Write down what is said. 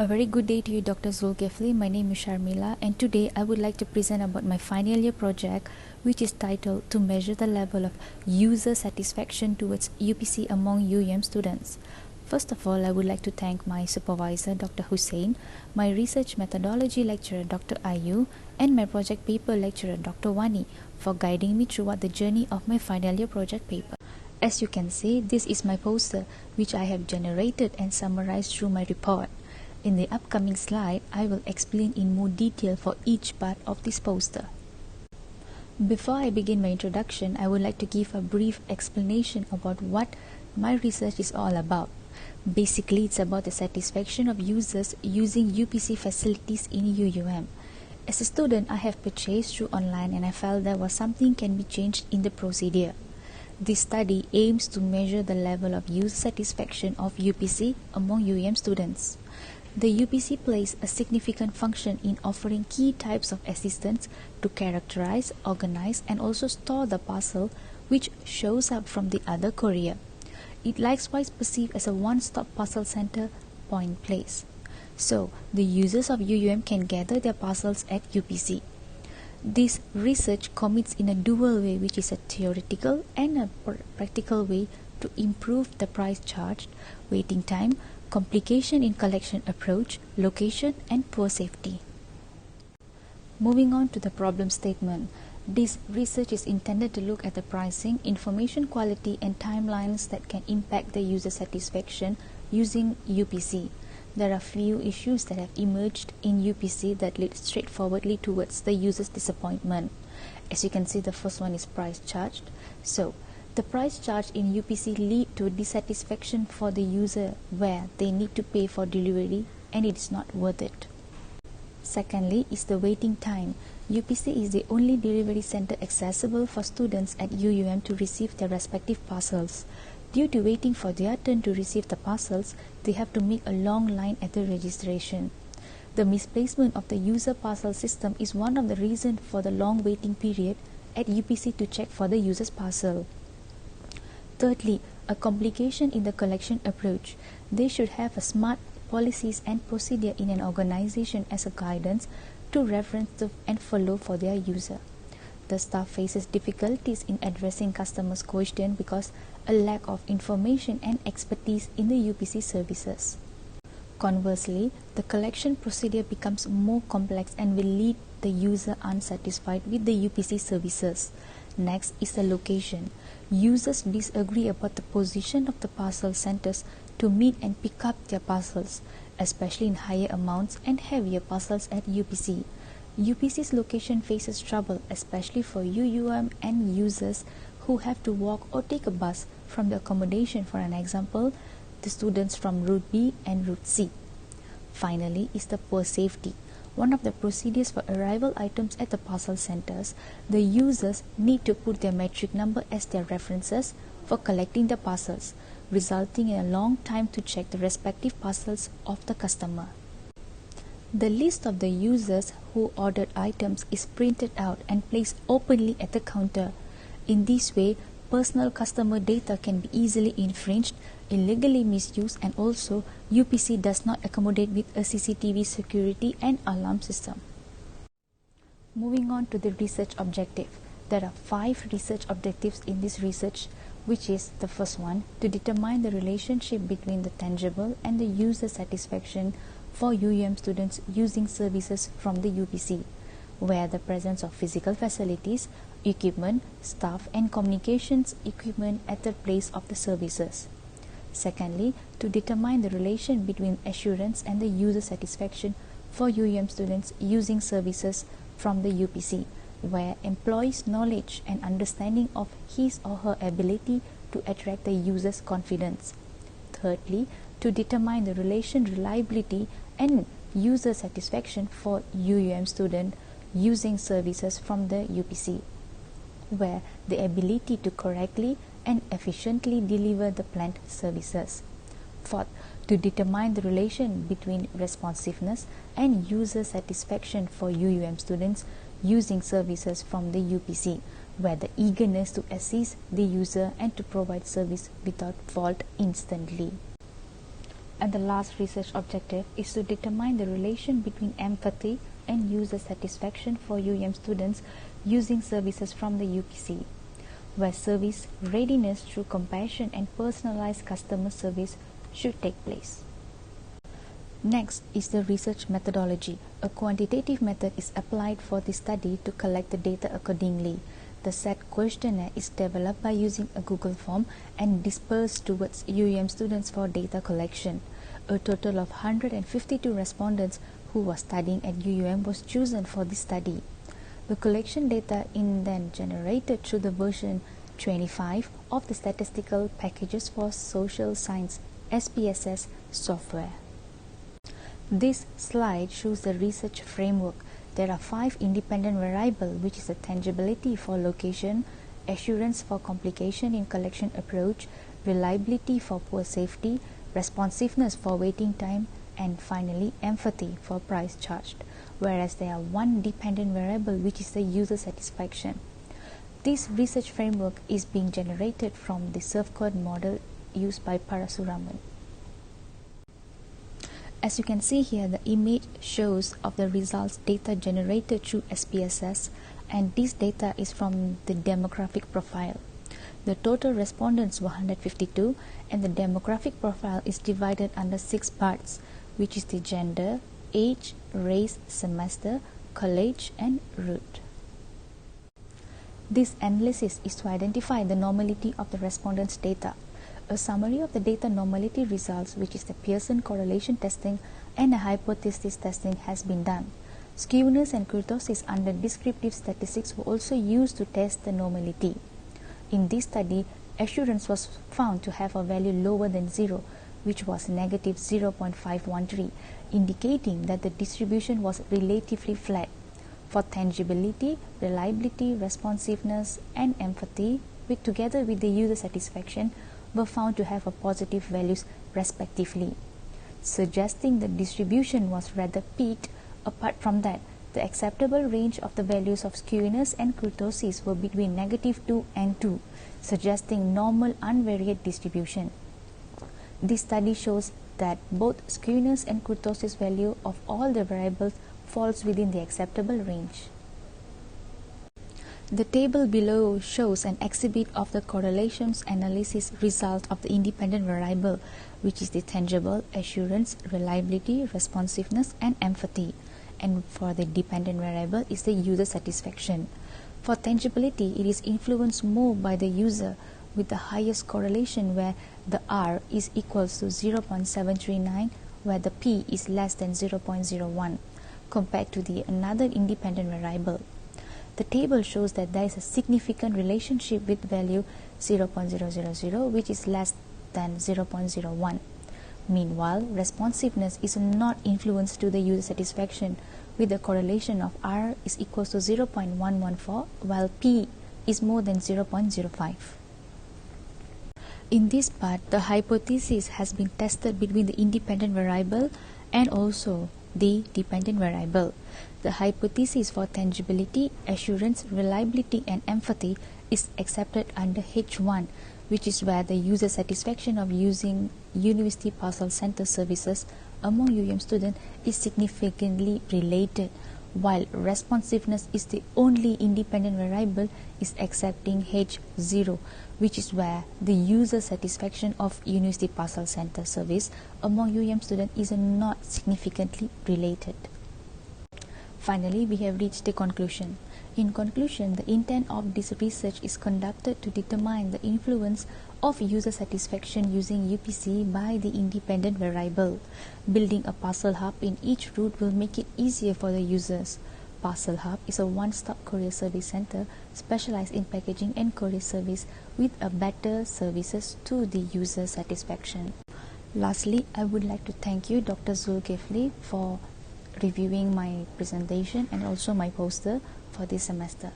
A very good day to you, Dr. Zulkifli. My name is Sharmila, and today I would like to present about my final year project, which is titled To Measure the Level of User Satisfaction Towards UPC Among UUM Students. First of all, I would like to thank my supervisor, Dr. Hussein, my research methodology lecturer, Dr. Ayu, and my project paper lecturer, Dr. Wani, for guiding me throughout the journey of my final year project paper. As you can see, this is my poster, which I have generated and summarized through my report. In the upcoming slide, I will explain in more detail for each part of this poster. Before I begin my introduction, I would like to give a brief explanation about what my research is all about. Basically, it's about the satisfaction of users using UPC facilities in UUM. As a student, I have purchased through online and I felt there was something can be changed in the procedure. This study aims to measure the level of user satisfaction of UPC among UUM students. The UPC plays a significant function in offering key types of assistance to characterize, organize, and also store the parcel which shows up from the other courier. It likewise perceived as a one-stop parcel center point place. So, the users of UUM can gather their parcels at UPC. This research commits in a dual way, which is a theoretical and a practical way, to improve the price charged, waiting time, complication in collection approach, location, and poor safety. Moving on to the problem statement. This research is intended to look at the pricing, information quality, and timelines that can impact the user satisfaction using UPC. There are few issues that have emerged in UPC that lead straightforwardly towards the user's disappointment. As you can see, the first one is price charged. So, the price charged in UPC lead to dissatisfaction for the user where they need to pay for delivery and it is not worth it. Secondly is the waiting time. UPC is the only delivery center accessible for students at UUM to receive their respective parcels. Due to waiting for their turn to receive the parcels, they have to make a long line at the registration. The misplacement of the user parcel system is one of the reasons for the long waiting period at UPC to check for the user's parcel. Thirdly, a complication in the collection approach. They should have a smart policies and procedure in an organization as a guidance to reference to and follow for their user. The staff faces difficulties in addressing customers' questions because a lack of information and expertise in the UPC services. Conversely, the collection procedure becomes more complex and will lead the user unsatisfied with the UPC services. Next is the location. Users disagree about the position of the parcel centers to meet and pick up their parcels, especially in higher amounts and heavier parcels at UPC. UPC's location faces trouble, especially for UUM and users who have to walk or take a bus from the accommodation, for an example, the students from Route B and Route C. Finally is the poor safety. One of the procedures for arrival items at the parcel centers, the users need to put their metric number as their references for collecting the parcels, resulting in a long time to check the respective parcels of the customer. The list of the users who ordered items is printed out and placed openly at the counter. In this way, personal customer data can be easily infringed, illegally misused, and also UPC does not accommodate with a CCTV security and alarm system. Moving on to the research objective. There are 5 research objectives in this research, which is the first one, to determine the relationship between the tangible and the user satisfaction for UUM students using services from the UPC, where the presence of physical facilities, equipment, staff, and communications equipment at the place of the services. Secondly, to determine the relation between assurance and the user satisfaction for UUM students using services from the UPC, where employees' knowledge and understanding of his or her ability to attract the user's confidence. Thirdly, to determine the relation reliability and user satisfaction for UUM student using services from the UPC, where the ability to correctly and efficiently deliver the planned services. Fourth, to determine the relation between responsiveness and user satisfaction for UUM students using services from the UPC, where the eagerness to assist the user and to provide service without fault instantly. And the last research objective is to determine the relation between empathy and user satisfaction for UEM students using services from the UPC, where service readiness through compassion and personalized customer service should take place. Next is the research methodology. A quantitative method is applied for the study to collect the data accordingly. The SAT questionnaire is developed by using a Google form and dispersed towards UEM students for data collection. A total of 152 respondents who were studying at UUM was chosen for this study. The collection data is then generated through the version 25 of the Statistical Packages for Social Science (SPSS) software. This slide shows the research framework. There are 5 independent variables, which is the tangibility for location, assurance for complication in collection approach, reliability for poor safety, responsiveness for waiting time, and finally empathy for price charged, whereas there are 1 dependent variable, which is the user satisfaction. This research framework is being generated from the surfcode model used by Parasuraman. As you can see here, the image shows of the results data generated through SPSS, and this data is from the demographic profile. The total respondents were 152, and the demographic profile is divided under 6 parts, which is the gender, age, race, semester, college, and route. This analysis is to identify the normality of the respondents' data. A summary of the data normality results, which is the Pearson correlation testing and a hypothesis testing, has been done. Skewness and kurtosis under descriptive statistics were also used to test the normality. In this study, assurance was found to have a value lower than 0, which was negative 0.513, indicating that the distribution was relatively flat. For tangibility, reliability, responsiveness, and empathy, together with the user satisfaction, were found to have a positive values respectively, suggesting the distribution was rather peaked. Apart from that, the acceptable range of the values of skewness and kurtosis were between -2 and 2, suggesting normal unvariate distribution. This study shows that both skewness and kurtosis value of all the variables falls within the acceptable range. The table below shows an exhibit of the correlations analysis result of the independent variable, which is the tangible, assurance, reliability, responsiveness, and empathy. And for the dependent variable is the user satisfaction. For tangibility, it is influenced more by the user, with the highest correlation where the R is equals to 0.739, where the P is less than 0.01, compared to the another independent variable. The table shows that there is a significant relationship with value 0.000, which is less than 0.01. Meanwhile, responsiveness is not influenced to the user satisfaction, with the correlation of R is equals to 0.114, while P is more than 0.05. In this part, the hypothesis has been tested between the independent variable and also the dependent variable. The hypothesis for tangibility, assurance, reliability, and empathy is accepted under H1, which is where the user satisfaction of using University Parcel Center services among UEM students is significantly related, while responsiveness is the only independent variable is accepting H0, which is where the user satisfaction of University Parcel Center service among UEM students is not significantly related. Finally, we have reached the conclusion. In conclusion, the intent of this research is conducted to determine the influence of user satisfaction using UPC by the independent variable. Building a parcel hub in each route will make it easier for the users. Parcel Hub is a one-stop courier service center specialized in packaging and courier service with a better services to the user satisfaction. Lastly, I would like to thank you, Dr. Zulkifli, for reviewing my presentation and also my poster for this semester.